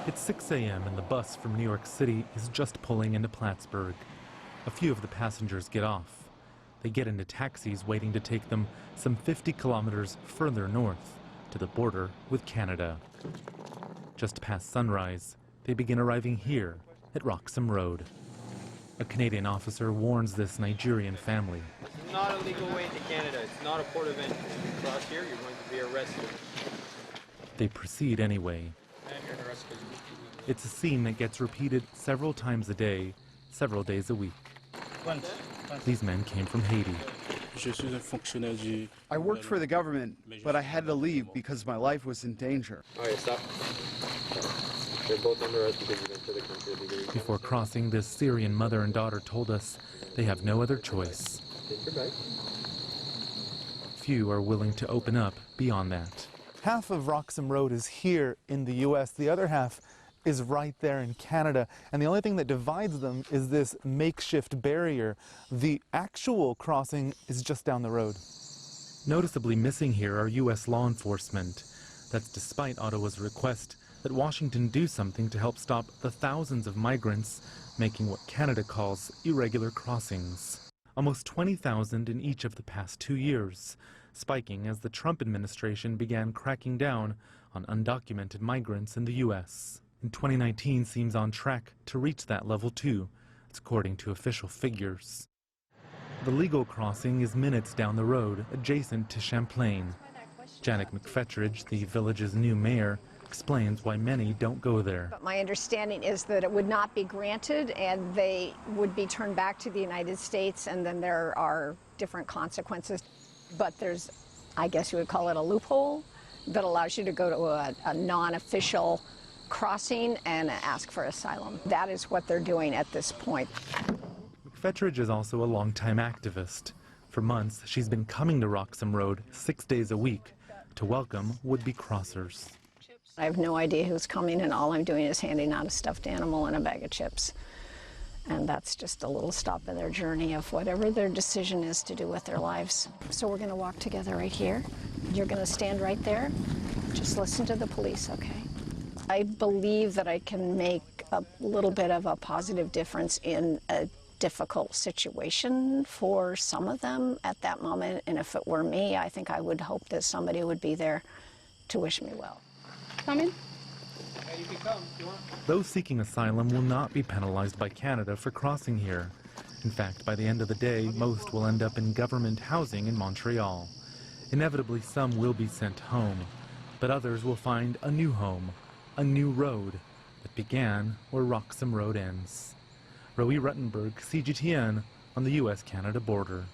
It's 6 a.m. and the bus from New York City is just pulling into Plattsburgh. A few of the passengers get off. They get into taxis waiting to take them some 50 kilometers further north to the border with Canada. Just past sunrise, they begin arriving here at Roxham Road. A Canadian officer warns this Nigerian family. It's not a legal way into Canada. It's not a port of entry. If you cross here, you're going to be arrested. They proceed anyway. It's a scene that gets repeated several times a day, several days a week. These men came from Haiti. I worked for the government, but I had to leave because my life was in danger. All right, stop. They're both under arrest because you entered the country illegally. Before crossing, this Syrian mother and daughter told us they have no other choice. Take your bag. Few are willing to open up beyond that. Half of Roxham Road is here in the U.S. The other half is right there in Canada. And the only thing that divides them is this makeshift barrier. The actual crossing is just down the road. Noticeably missing here are U.S. law enforcement. That's despite Ottawa's request that Washington do something to help stop the thousands of migrants making what Canada calls irregular crossings. Almost 20,000 in each of the past 2 years, spiking as the Trump administration began cracking down on undocumented migrants in the U.S. And 2019 seems on track to reach that level too, according to official figures. The legal crossing is minutes down the road, adjacent to Champlain. Janet McFetridge, the village's new mayor, explains why many don't go there. But my understanding is that it would not be granted and they would be turned back to the United States, and then there are different consequences. But there's, I guess you would call it a loophole, that allows you to go to a non-official crossing and ask for asylum. That is what they're doing at this point. McFetridge is also a longtime activist. For months, she's been coming to Roxham Road 6 days a week to welcome would-be crossers. I have no idea who's coming, and all I'm doing is handing out a stuffed animal and a bag of chips. And that's just a little stop in their journey of whatever their decision is to do with their lives. So we're going to walk together right here. You're going to stand right there. Just listen to the police, okay? I believe that I can make a little bit of a positive difference in a difficult situation for some of them at that moment. And if it were me, I think I would hope that somebody would be there to wish me well. Come in. You can come if you want. Those seeking asylum will not be penalized by Canada for crossing here. In fact, by the end of the day, most will end up in government housing in Montreal. Inevitably, some will be sent home, but others will find a new home, a new road that began where Roxham Road ends. Roee, Ruttenberg, CGTN on the U.S.-Canada border.